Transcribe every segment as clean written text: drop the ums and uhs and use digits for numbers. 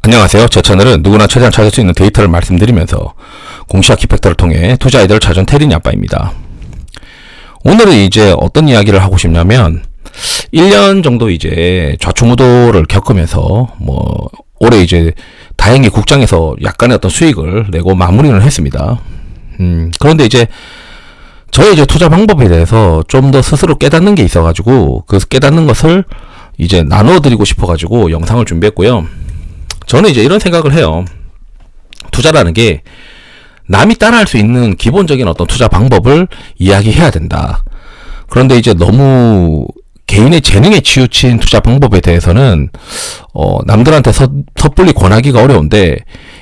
안녕하세요. 제 채널은 누구나 최대한 찾을 수 있는 데이터를 말씀드리면서 공시와 키팩터를 통해 투자 아이디어를 찾은 테린이 아빠입니다. 오늘은 이제 어떤 이야기를 하고 싶냐면 1년 정도 이제 좌충우돌을 겪으면서 올해 이제 다행히 국장에서 약간의 어떤 수익을 내고 마무리를 했습니다. 그런데 이제 저의 이제 투자 방법에 대해서 좀 더 스스로 깨닫는 게 있어가지고 그 깨닫는 것을 이제 나눠드리고 싶어가지고 영상을 준비했고요. 저는 이제 이런 생각을 해요. 투자라는 게 남이 따라할 수 있는 기본적인 어떤 투자 방법을 이야기해야 된다. 그런데 이제 너무 개인의 재능에 치우친 투자 방법에 대해서는 남들한테 섣불리 권하기가 어려운데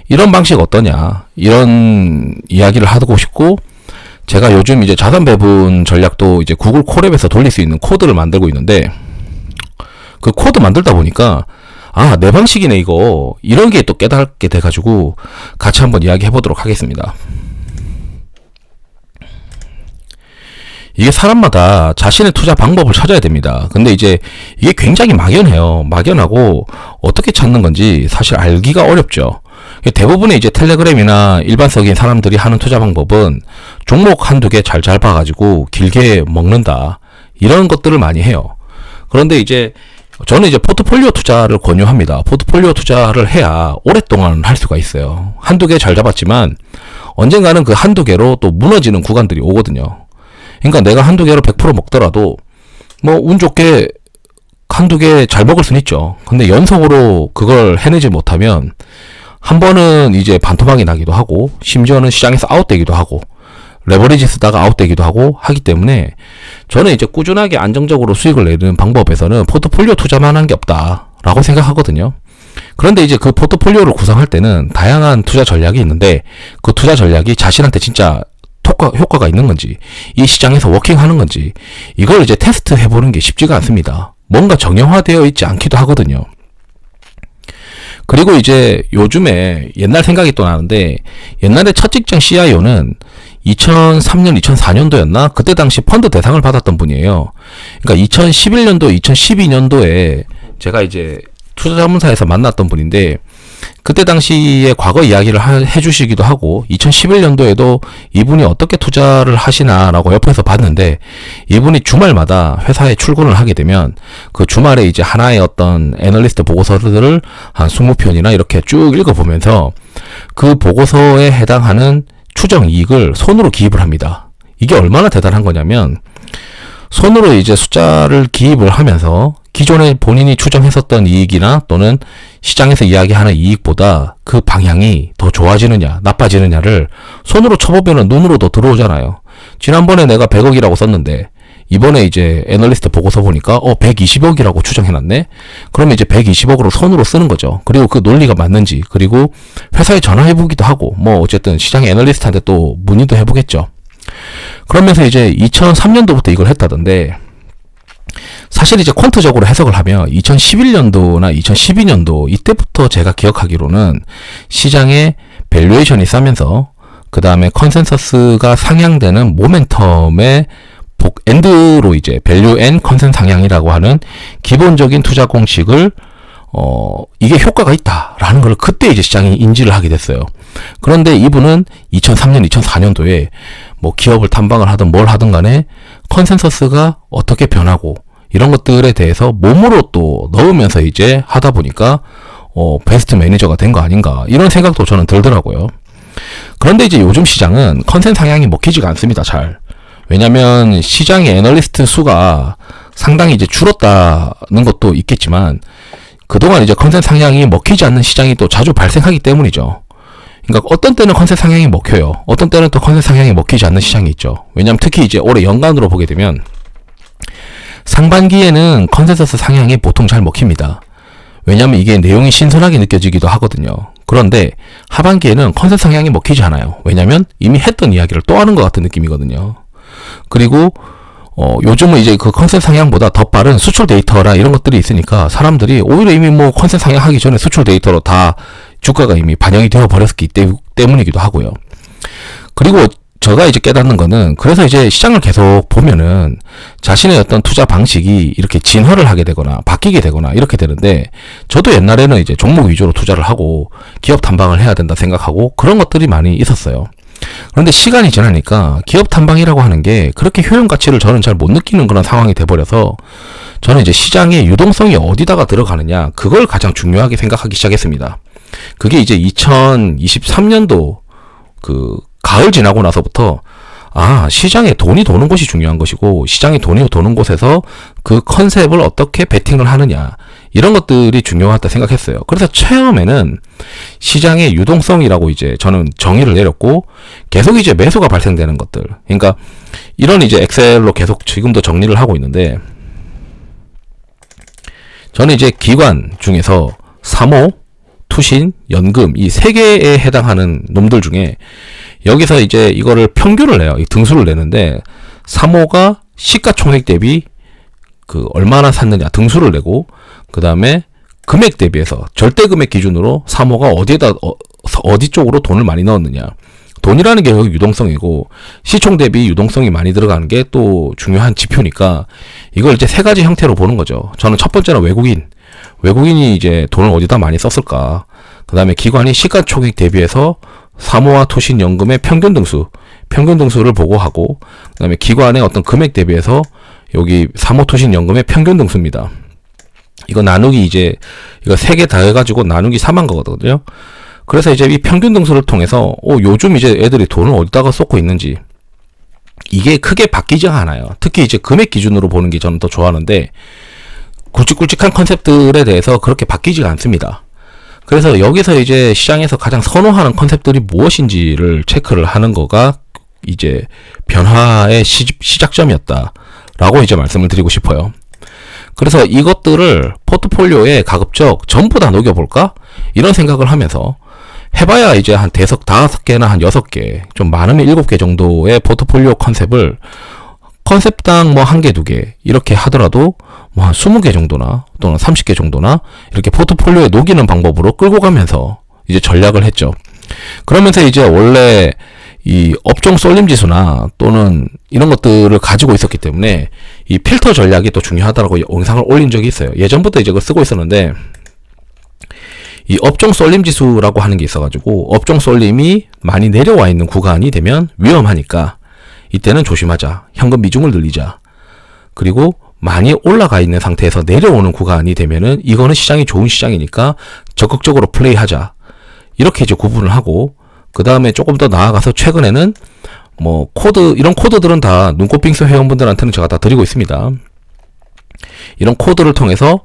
이런 방식 어떠냐, 이런 이야기를 하고 싶고, 제가 요즘 이제 자산 배분 전략도 이제 구글 콜앱에서 돌릴 수 있는 코드를 만들고 있는데, 그 코드 만들다 보니까 내 방식이네 이거, 이런 게 또 깨닫게 돼가지고 같이 한번 이야기 해보도록 하겠습니다. 이게 사람마다 자신의 투자 방법을 찾아야 됩니다. 근데 이제 이게 굉장히 막연해요. 막연하고 어떻게 찾는 건지 사실 알기가 어렵죠. 대부분의 이제 텔레그램이나 일반적인 사람들이 하는 투자 방법은 종목 한두 개 잘 잡아가지고 길게 먹는다, 이런 것들을 많이 해요. 그런데 이제 저는 이제 포트폴리오 투자를 권유합니다. 포트폴리오 투자를 해야 오랫동안 할 수가 있어요. 한두 개 잘 잡았지만 언젠가는 그 한두 개로 또 무너지는 구간들이 오거든요. 그러니까 내가 한두 개로 100% 먹더라도 운 좋게 한두 개 잘 먹을 수는 있죠. 근데 연속으로 그걸 해내지 못하면 한 번은 이제 반토막이 나기도 하고, 심지어는 시장에서 아웃되기도 하고, 레버리지 쓰다가 아웃되기도 하고 하기 때문에 저는 이제 꾸준하게 안정적으로 수익을 내는 방법에서는 포트폴리오 투자만 한 게 없다라고 생각하거든요. 그런데 이제 그 포트폴리오를 구성할 때는 다양한 투자 전략이 있는데, 그 투자 전략이 자신한테 진짜 효과가 있는 건지, 이 시장에서 워킹하는 건지, 이걸 이제 테스트 해보는 게 쉽지가 않습니다. 뭔가 정형화되어 있지 않기도 하거든요. 그리고 이제 요즘에 옛날 생각이 또 나는데, 옛날에 첫 직장 CIO는 2003년, 2004년도였나? 그때 당시 펀드 대상을 받았던 분이에요. 그러니까 2011년도, 2012년도에 제가 이제 투자자문사에서 만났던 분인데, 그때 당시에 과거 이야기를 해주시기도 하고, 2011년도에도 이분이 어떻게 투자를 하시나라고 옆에서 봤는데, 이분이 주말마다 회사에 출근을 하게 되면 그 주말에 이제 하나의 어떤 애널리스트 보고서들을 한 20편이나 이렇게 쭉 읽어보면서 그 보고서에 해당하는 추정 이익을 손으로 기입을 합니다. 이게 얼마나 대단한 거냐면, 손으로 이제 숫자를 기입을 하면서 기존에 본인이 추정했었던 이익이나 또는 시장에서 이야기하는 이익보다 그 방향이 더 좋아지느냐 나빠지느냐를 손으로 쳐보면 눈으로도 들어오잖아요. 지난번에 내가 100억이라고 썼는데 이번에 이제 애널리스트 보고서 보니까 120억이라고 추정해놨네. 그러면 이제 120억으로 손으로 쓰는 거죠. 그리고 그 논리가 맞는지, 그리고 회사에 전화해보기도 하고, 어쨌든 시장의 애널리스트한테 또 문의도 해보겠죠. 그러면서 이제 2003년도부터 이걸 했다던데, 사실 이제 퀀트적으로 해석을 하면 2011년도나 2012년도 이때부터 제가 기억하기로는 시장의 밸류에이션이 싸면서 그 다음에 컨센서스가 상향되는 모멘텀의 엔드로 이제 밸류 앤 컨센 상향이라고 하는 기본적인 투자 공식을 이게 효과가 있다라는 걸 그때 이제 시장이 인지를 하게 됐어요. 그런데 이분은 2003년, 2004년도에 기업을 탐방을 하든 뭘 하든 간에 컨센서스가 어떻게 변하고 이런 것들에 대해서 몸으로 또 넣으면서 이제 하다 보니까 베스트 매니저가 된 거 아닌가, 이런 생각도 저는 들더라고요. 그런데 이제 요즘 시장은 컨센 상향이 먹히지가 않습니다, 잘. 왜냐면 시장의 애널리스트 수가 상당히 이제 줄었다는 것도 있겠지만, 그동안 이제 컨센 상향이 먹히지 않는 시장이 또 자주 발생하기 때문이죠. 그러니까 어떤 때는 컨센 상향이 먹혀요. 어떤 때는 또 컨센 상향이 먹히지 않는 시장이 있죠. 왜냐면 특히 이제 올해 연간으로 보게 되면 상반기에는 컨센서스 상향이 보통 잘 먹힙니다. 왜냐면 이게 내용이 신선하게 느껴지기도 하거든요. 그런데 하반기에는 컨센 상향이 먹히지 않아요. 왜냐면 이미 했던 이야기를 또 하는 것 같은 느낌이거든요. 그리고 요즘은 이제 그 컨센 상향보다 더 빠른 수출 데이터나 이런 것들이 있으니까 사람들이 오히려 이미 컨센 상향하기 전에 수출 데이터로 다 주가가 이미 반영이 되어 버렸기 때문이기도 하고요. 그리고 제가 이제 깨닫는 거는, 그래서 이제 시장을 계속 보면은 자신의 어떤 투자 방식이 이렇게 진화를 하게 되거나 바뀌게 되거나 이렇게 되는데, 저도 옛날에는 이제 종목 위주로 투자를 하고 기업 탐방을 해야 된다 생각하고 그런 것들이 많이 있었어요. 그런데 시간이 지나니까 기업 탐방이라고 하는 게 그렇게 효용 가치를 저는 잘 못 느끼는 그런 상황이 돼버려서, 저는 이제 시장의 유동성이 어디다가 들어가느냐, 그걸 가장 중요하게 생각하기 시작했습니다. 그게 이제 2023년도 그 가을 지나고 나서부터, 시장에 돈이 도는 곳이 중요한 것이고, 시장에 돈이 도는 곳에서 그 컨셉을 어떻게 베팅을 하느냐, 이런 것들이 중요하다 생각했어요. 그래서 처음에는 시장의 유동성이라고 이제 저는 정의를 내렸고, 계속 이제 매수가 발생되는 것들, 그러니까 이런 이제 엑셀로 계속 지금도 정리를 하고 있는데, 저는 이제 기관 중에서 사모, 투신, 연금, 이 세 개에 해당하는 놈들 중에 여기서 이제 이거를 평균을 내요. 이 등수를 내는데, 사모가 시가총액 대비 그 얼마나 샀느냐 등수를 내고, 그 다음에 금액 대비해서 절대 금액 기준으로 사모가 어디 쪽으로 돈을 많이 넣었느냐. 돈이라는 게 여기 유동성이고, 시총 대비 유동성이 많이 들어가는 게 또 중요한 지표니까 이걸 이제 세 가지 형태로 보는 거죠. 저는 첫 번째는 외국인이 이제 돈을 어디다 많이 썼을까. 그 다음에 기관이 시가총액 대비해서 사모와 투신, 연금의 평균 등수를 보고 하고, 그 다음에 기관의 어떤 금액 대비해서 여기 사모, 투신, 연금의 평균 등수입니다. 이거 나누기 이제 이거 세 개 다 해가지고 나누기 4만 거거든요. 그래서 이제 이 평균 등수를 통해서 요즘 이제 애들이 돈을 어디다가 쏟고 있는지, 이게 크게 바뀌지 않아요. 특히 이제 금액 기준으로 보는 게 저는 더 좋아하는데, 굵직굵직한 컨셉들에 대해서 그렇게 바뀌지가 않습니다. 그래서 여기서 이제 시장에서 가장 선호하는 컨셉들이 무엇인지를 체크를 하는 거가 이제 변화의 시작점이었다라고 이제 말씀을 드리고 싶어요. 그래서 이것들을 포트폴리오에 가급적 전부 다 녹여볼까? 이런 생각을 하면서 해봐야 이제 한 대석 5개나 한 6개, 좀 많으면 7개 정도의 포트폴리오 컨셉을 컨셉당 뭐 1개, 2개 이렇게 하더라도 뭐 한 20개 정도나 또는 30개 정도나 이렇게 포트폴리오에 녹이는 방법으로 끌고 가면서 이제 전략을 했죠. 그러면서 이제 원래 이 업종 쏠림 지수나 또는 이런 것들을 가지고 있었기 때문에 이 필터 전략이 또 중요하다고 영상을 올린 적이 있어요. 예전부터 이제 그걸 쓰고 있었는데, 이 업종 쏠림 지수라고 하는 게 있어가지고, 업종 쏠림이 많이 내려와 있는 구간이 되면 위험하니까 이때는 조심하자, 현금 비중을 늘리자. 그리고 많이 올라가 있는 상태에서 내려오는 구간이 되면은 이거는 시장이 좋은 시장이니까 적극적으로 플레이하자. 이렇게 이제 구분을 하고, 그 다음에 조금 더 나아가서 최근에는 뭐 이런 코드들은 다 눈꽃빙수 회원분들한테는 제가 다 드리고 있습니다. 이런 코드를 통해서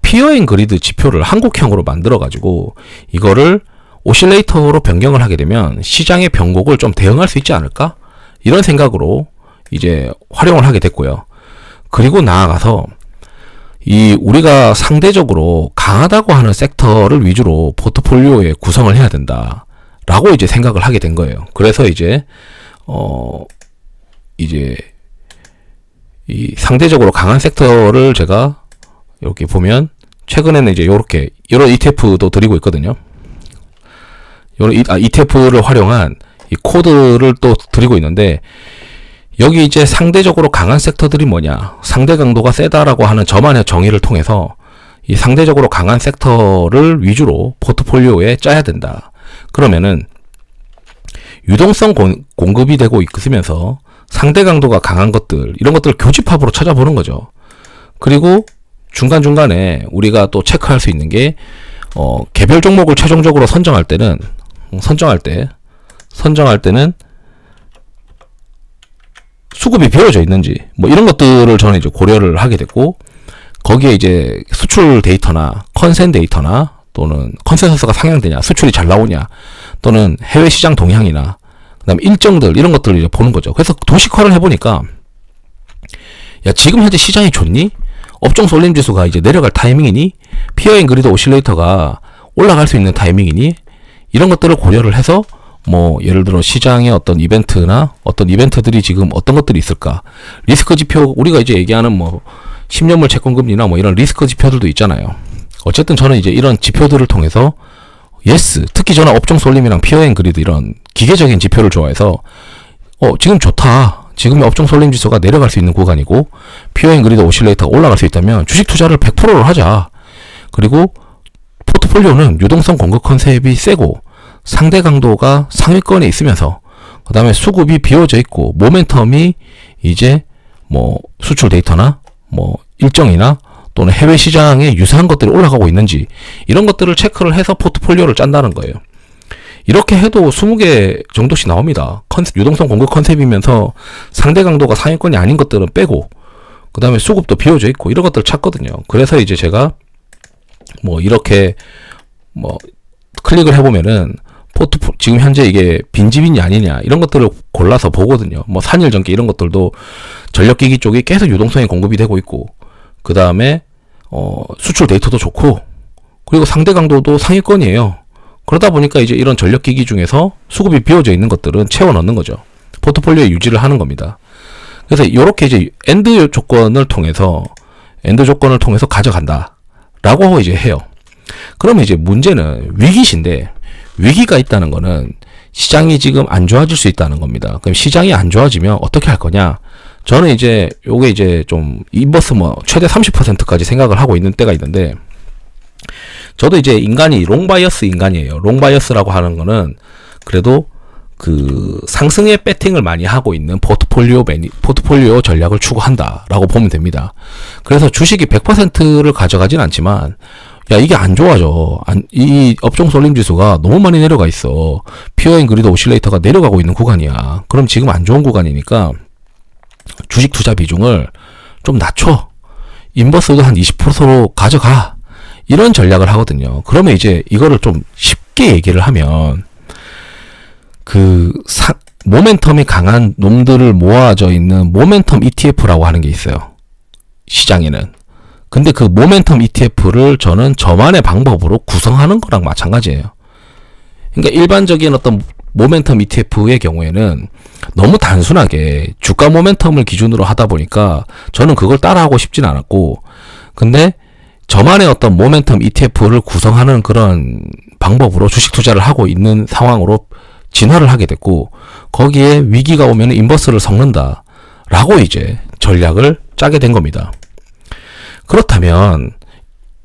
피어 앤 그리드 지표를 한국형으로 만들어 가지고 이거를 오실레이터로 변경을 하게 되면 시장의 변곡을 좀 대응할 수 있지 않을까? 이런 생각으로 이제 활용을 하게 됐고요. 그리고 나아가서 우리가 상대적으로 강하다고 하는 섹터를 위주로 포트폴리오에 구성을 해야 된다 라고 이제 생각을 하게 된 거예요. 그래서 이제 이 상대적으로 강한 섹터를 제가 이렇게 보면, 최근에는 이제 이런 ETF도 드리고 있거든요. ETF를 활용한 이 코드를 또 드리고 있는데, 여기 이제 상대적으로 강한 섹터들이 뭐냐, 상대 강도가 세다라고 하는 저만의 정의를 통해서 이 상대적으로 강한 섹터를 위주로 포트폴리오에 짜야 된다. 그러면은 유동성 공급이 되고 있으면서 상대 강도가 강한 것들, 이런 것들을 교집합으로 찾아보는 거죠. 그리고 중간중간에 우리가 또 체크할 수 있는 게 개별 종목을 최종적으로 선정할 때는 수급이 배어져 있는지 뭐 이런 것들을 저는 이제 고려를 하게 됐고, 거기에 이제 수출 데이터나 컨센 데이터나 또는 컨센서스가 상향되냐, 수출이 잘 나오냐, 또는 해외 시장 동향이나 그다음에 일정들, 이런 것들을 이제 보는 거죠. 그래서 도식화를 해보니까, 야, 지금 현재 시장이 좋니? 업종 쏠림 지수가 이제 내려갈 타이밍이니? 피어 앤 그리드 오실레이터가 올라갈 수 있는 타이밍이니? 이런 것들을 고려를 해서 뭐 예를 들어 시장의 어떤 이벤트나 어떤 이벤트들이 지금 어떤 것들이 있을까? 리스크 지표, 우리가 이제 얘기하는 뭐 10년물 채권금리나 뭐 이런 리스크 지표들도 있잖아요. 어쨌든 저는 이제 이런 지표들을 통해서 특히 저는 업종 쏠림이랑 피어 앤 그리드 이런 기계적인 지표를 좋아해서 지금 좋다. 지금의 업종 설림 지수가 내려갈 수 있는 구간이고 피어 앤 그리드 오실레이터가 올라갈 수 있다면 주식 투자를 100%를 하자. 그리고 포트폴리오는 유동성 공급 컨셉이 세고 상대 강도가 상위권에 있으면서 그 다음에 수급이 비워져 있고 모멘텀이 이제 뭐 수출 데이터나 뭐 일정이나 또는 해외 시장에 유사한 것들이 올라가고 있는지 이런 것들을 체크를 해서 포트폴리오를 짠다는 거예요. 이렇게 해도 20개 정도씩 나옵니다. 유동성 공급 컨셉이면서 상대 강도가 상위권이 아닌 것들은 빼고 그 다음에 수급도 비워져 있고 이런 것들을 찾거든요. 그래서 이제 제가 뭐 이렇게 뭐 클릭을 해보면은 지금 현재 이게 빈집이냐 아니냐 이런 것들을 골라서 보거든요. 뭐 산일 전기 이런 것들도 전력기기 쪽이 계속 유동성이 공급이 되고 있고 그 다음에 수출 데이터도 좋고 그리고 상대 강도도 상위권이에요. 그러다 보니까 이제 이런 전력기기 중에서 수급이 비워져 있는 것들은 채워 넣는 거죠. 포트폴리오에 유지를 하는 겁니다. 그래서 이렇게 이제 엔드 조건을 통해서 가져간다 라고 이제 해요. 그러면 이제 문제는 위기신데 위기가 있다는 거는 시장이 지금 안 좋아질 수 있다는 겁니다. 그럼 시장이 안 좋아지면 어떻게 할 거냐? 저는 이제 요게 이제 좀 인버스 뭐 최대 30%까지 생각을 하고 있는 때가 있는데 저도 이제 인간이 롱바이어스 인간이에요. 롱바이어스라고 하는 거는 그래도 상승에 배팅을 많이 하고 있는 포트폴리오 전략을 추구한다라고 보면 됩니다. 그래서 주식이 100%를 가져가진 않지만 야 이게 안 좋아져. 이 업종 쏠림 지수가 너무 많이 내려가 있어. 피어 앤 그리드 오실레이터가 내려가고 있는 구간이야. 그럼 지금 안 좋은 구간이니까 주식 투자 비중을 좀 낮춰. 인버스도 한 20%로 가져가. 이런 전략을 하거든요. 그러면 이제 이거를 좀 쉽게 얘기를 하면 모멘텀이 강한 놈들을 모아져 있는 모멘텀 ETF라고 하는 게 있어요. 시장에는. 근데 그 모멘텀 ETF를 저는 저만의 방법으로 구성하는 거랑 마찬가지예요. 그러니까 일반적인 어떤 모멘텀 ETF의 경우에는 너무 단순하게 주가 모멘텀을 기준으로 하다 보니까 저는 그걸 따라하고 싶진 않았고, 근데 저만의 어떤 모멘텀 ETF를 구성하는 그런 방법으로 주식 투자를 하고 있는 상황으로 진화를 하게 됐고, 거기에 위기가 오면 인버스를 섞는다 라고 이제 전략을 짜게 된 겁니다. 그렇다면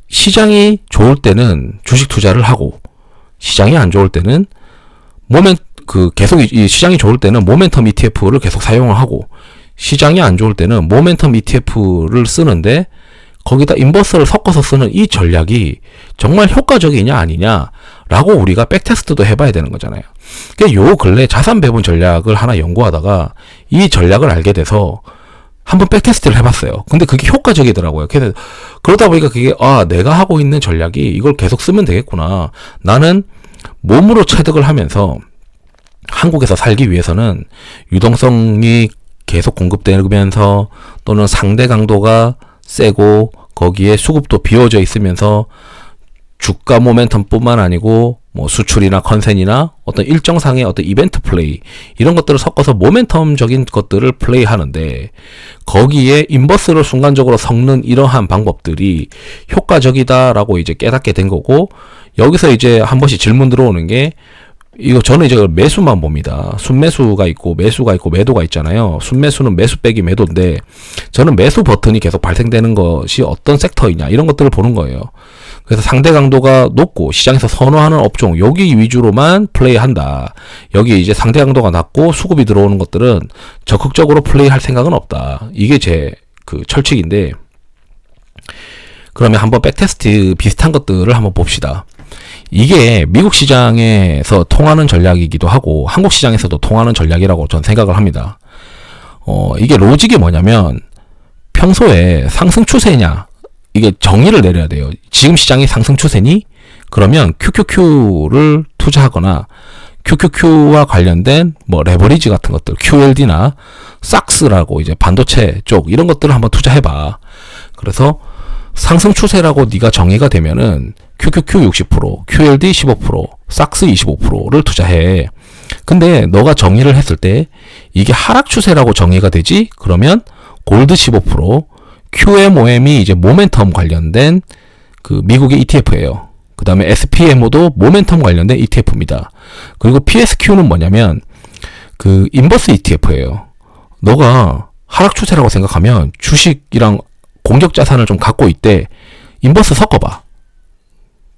시장이 좋을 때는 주식 투자를 하고 시장이 안 좋을 때는 계속 이 시장이 좋을 때는 모멘텀 ETF를 계속 사용을 하고 시장이 안 좋을 때는 모멘텀 ETF를 쓰는데 거기다 인버스를 섞어서 쓰는 이 전략이 정말 효과적이냐 아니냐라고 우리가 백테스트도 해봐야 되는 거잖아요. 그러니까 요 근래 자산 배분 전략을 하나 연구하다가 이 전략을 알게 돼서 한번 백테스트를 해봤어요. 근데 그게 효과적이더라고요. 그래서 그러다 보니까 그게 내가 하고 있는 전략이 이걸 계속 쓰면 되겠구나. 나는 몸으로 체득을 하면서 한국에서 살기 위해서는 유동성이 계속 공급되면서 또는 상대 강도가 세고 거기에 수급도 비워져 있으면서 주가 모멘텀뿐만 아니고 뭐 수출이나 컨센이나 어떤 일정상의 어떤 이벤트 플레이 이런 것들을 섞어서 모멘텀적인 것들을 플레이 하는데 거기에 인버스를 순간적으로 섞는 이러한 방법들이 효과적이다라고 이제 깨닫게 된 거고, 여기서 이제 한 번씩 질문 들어오는 게 저는 이제 매수만 봅니다. 순매수가 있고 매수가 있고 매도가 있잖아요. 순매수는 매수 빼기 매도인데 저는 매수 버튼이 계속 발생되는 것이 어떤 섹터이냐 이런 것들을 보는 거예요. 그래서 상대 강도가 높고 시장에서 선호하는 업종 여기 위주로만 플레이한다. 여기 이제 상대 강도가 낮고 수급이 들어오는 것들은 적극적으로 플레이할 생각은 없다. 이게 제 철칙인데, 그러면 한번 백테스트 비슷한 것들을 한번 봅시다. 이게 미국 시장에서 통하는 전략이기도 하고 한국 시장에서도 통하는 전략이라고 저는 생각을 합니다. 이게 로직이 뭐냐면 평소에 상승 추세냐 이게 정의를 내려야 돼요. 지금 시장이 상승 추세니? 그러면 QQQ를 투자하거나 QQQ와 관련된 뭐 레버리지 같은 것들, QLD나 삭스라고 이제 반도체 쪽 이런 것들을 한번 투자해봐. 그래서 상승 추세라고 네가 정의가 되면은 QQQ 60%, QLD 15%, 삭스 25%를 투자해. 근데 너가 정의를 했을 때 이게 하락 추세라고 정의가 되지? 그러면 골드 15%, QMOM이 이제 모멘텀 관련된 미국의 ETF예요. 그 다음에 SPMO도 모멘텀 관련된 ETF입니다. 그리고 PSQ는 뭐냐면 그 인버스 ETF예요. 너가 하락 추세라고 생각하면 주식이랑 공격 자산을 좀 갖고 있대. 인버스 섞어봐.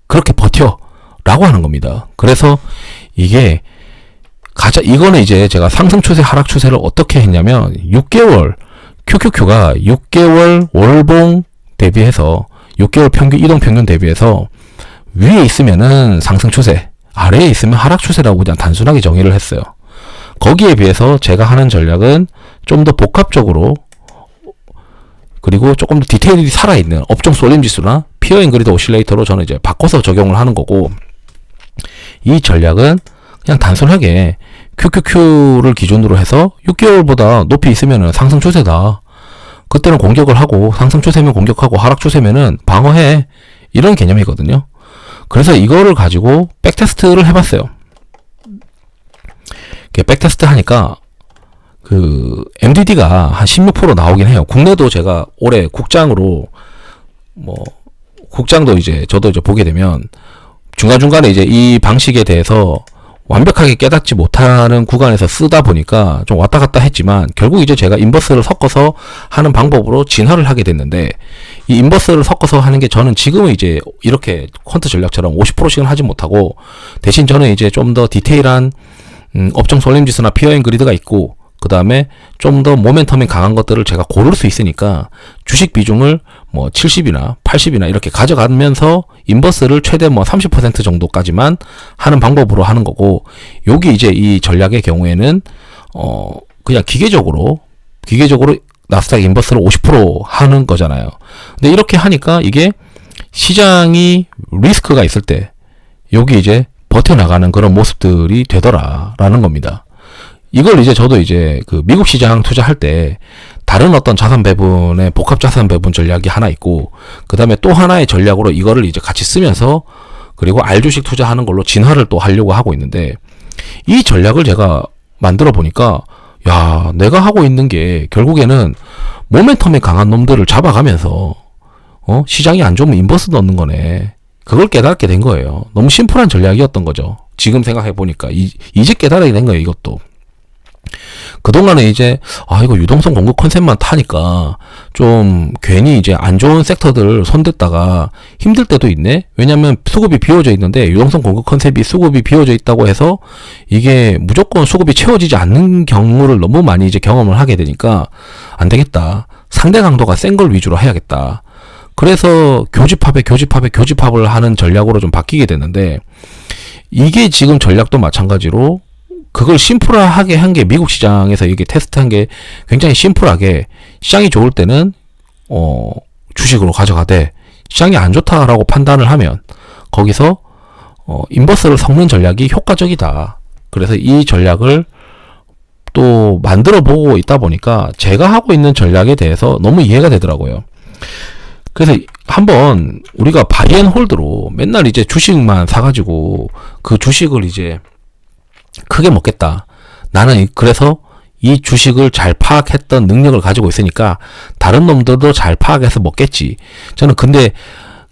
그렇게 버텨. 라고 하는 겁니다. 그래서 이게 이거는 이제 제가 상승 추세, 하락 추세를 어떻게 했냐면 6개월 QQQ가 6개월 월봉 대비해서 6개월 평균 이동 평균 대비해서 위에 있으면은 상승 추세, 아래에 있으면 하락 추세라고 그냥 단순하게 정의를 했어요. 거기에 비해서 제가 하는 전략은 좀 더 복합적으로 그리고 조금 더 디테일이 살아있는 업종 쏠림 지수나 피어 앤 그리드 오실레이터로 저는 이제 바꿔서 적용을 하는 거고, 이 전략은 그냥 단순하게 QQQ를 기준으로 해서 6개월보다 높이 있으면은 상승 추세다. 그때는 공격을 하고, 상승 추세면 공격하고, 하락 추세면은 방어해. 이런 개념이거든요. 그래서 이거를 가지고 백테스트를 해봤어요. 백테스트 하니까 그 MDD가 한 16% 나오긴 해요. 국내도 제가 올해 국장으로 국장도 이제 저도 이제 보게 되면 중간중간에 이제 이 방식에 대해서 완벽하게 깨닫지 못하는 구간에서 쓰다 보니까 좀 왔다 갔다 했지만, 결국 이제 제가 인버스를 섞어서 하는 방법으로 진화를 하게 됐는데, 이 인버스를 섞어서 하는 게 저는 지금은 이제 이렇게 퀀트 전략처럼 50%씩은 하지 못하고, 대신 저는 이제 좀 더 디테일한 업종 쏠림 지수나 피어 앤 그리드가 있고, 그 다음에 좀 더 모멘텀이 강한 것들을 제가 고를 수 있으니까 주식 비중을 70이나 80이나 이렇게 가져가면서 인버스를 최대 30% 정도까지만 하는 방법으로 하는 거고, 여기 이제 이 전략의 경우에는 그냥 기계적으로 나스닥 인버스를 50% 하는 거잖아요. 근데 이렇게 하니까 이게 시장이 리스크가 있을 때 여기 이제 버텨나가는 그런 모습들이 되더라라는 겁니다. 이걸 이제 저도 이제 그 미국 시장 투자할 때 다른 어떤 자산 배분의 복합 자산 배분 전략이 하나 있고, 그 다음에 또 하나의 전략으로 이거를 이제 같이 쓰면서, 그리고 알주식 투자하는 걸로 진화를 또 하려고 하고 있는데, 이 전략을 제가 만들어 보니까, 야, 내가 하고 있는 게 결국에는 모멘텀이 강한 놈들을 잡아가면서 시장이 안 좋으면 인버스 넣는 거네. 그걸 깨닫게 된 거예요. 너무 심플한 전략이었던 거죠. 지금 생각해 보니까 이제 깨달아야 된 거예요, 이것도. 그동안에 이제 이거 유동성 공급 컨셉만 타니까 좀 괜히 이제 안 좋은 섹터들 손댔다가 힘들 때도 있네. 왜냐면 수급이 비워져 있는데, 유동성 공급 컨셉이 수급이 비워져 있다고 해서 이게 무조건 수급이 채워지지 않는 경우를 너무 많이 이제 경험을 하게 되니까 안 되겠다. 상대 강도가 센 걸 위주로 해야겠다. 그래서 교집합을 하는 전략으로 좀 바뀌게 됐는데, 이게 지금 전략도 마찬가지로 그걸 심플하게 한 게 미국 시장에서 이게 테스트한 게 굉장히 심플하게, 시장이 좋을 때는 주식으로 가져가되, 시장이 안 좋다라고 판단을 하면 거기서 인버스를 섞는 전략이 효과적이다. 그래서 이 전략을 또 만들어 보고 있다 보니까 제가 하고 있는 전략에 대해서 너무 이해가 되더라고요. 그래서 한번 우리가 바이 앤 홀드로 맨날 이제 주식만 사가지고 그 주식을 이제 크게 먹겠다. 나는 그래서 이 주식을 잘 파악했던 능력을 가지고 있으니까 다른 놈들도 잘 파악해서 먹겠지. 저는 근데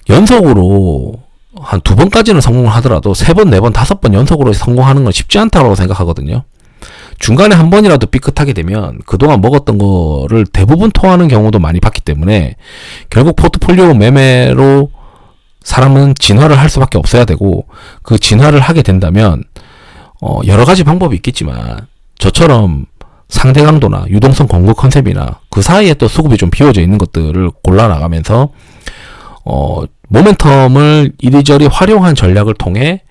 연속으로 한 2번까지는 성공을 하더라도 3번, 4번, 5번 연속으로 성공하는 건 쉽지 않다고 생각하거든요. 중간에 한 번이라도 삐끗하게 되면 그동안 먹었던 거를 대부분 토하는 경우도 많이 봤기 때문에, 결국 포트폴리오 매매로 사람은 진화를 할 수밖에 없어야 되고, 그 진화를 하게 된다면 여러 가지 방법이 있겠지만 저처럼 상대 강도나 유동성 공급 컨셉이나 그 사이에 또 수급이 좀 비워져 있는 것들을 골라 나가면서 모멘텀을 이리저리 활용한 전략을 통해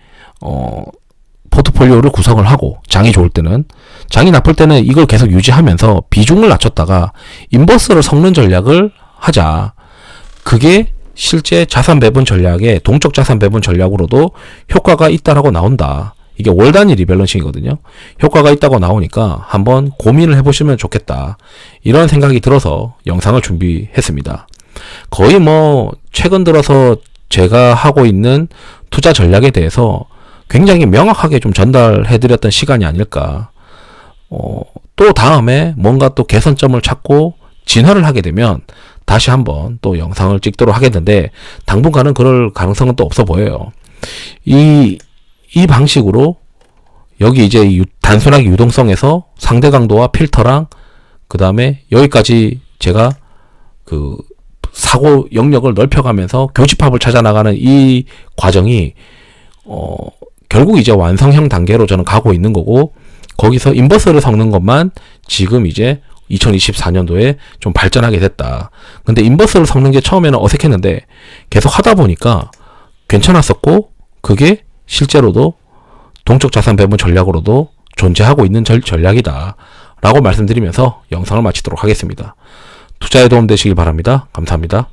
포트폴리오를 구성을 하고, 장이 좋을 때는, 장이 나쁠 때는 이걸 계속 유지하면서 비중을 낮췄다가 인버스를 섞는 전략을 하자. 그게 실제 자산 배분 전략에, 동적 자산 배분 전략으로도 효과가 있다라고 나온다. 이게 월 단위 리밸런싱이거든요. 효과가 있다고 나오니까 한번 고민을 해보시면 좋겠다. 이런 생각이 들어서 영상을 준비했습니다. 거의 최근 들어서 제가 하고 있는 투자 전략에 대해서 굉장히 명확하게 좀 전달해드렸던 시간이 아닐까. 또 다음에 뭔가 또 개선점을 찾고 진화를 하게 되면 다시 한번 또 영상을 찍도록 하겠는데, 당분간은 그럴 가능성은 또 없어 보여요. 이 방식으로 여기 이제 단순하게 유동성에서 상대 강도와 필터랑 그 다음에 여기까지 제가 그 사고 영역을 넓혀가면서 교집합을 찾아 나가는 이 과정이 결국 이제 완성형 단계로 저는 가고 있는 거고, 거기서 인버스를 섞는 것만 지금 이제 2024년도에 좀 발전하게 됐다. 근데 인버스를 섞는 게 처음에는 어색했는데 계속 하다 보니까 괜찮았었고, 그게 실제로도 동적 자산 배분 전략으로도 존재하고 있는 전략이다 라고 말씀드리면서 영상을 마치도록 하겠습니다. 투자에 도움되시길 바랍니다. 감사합니다.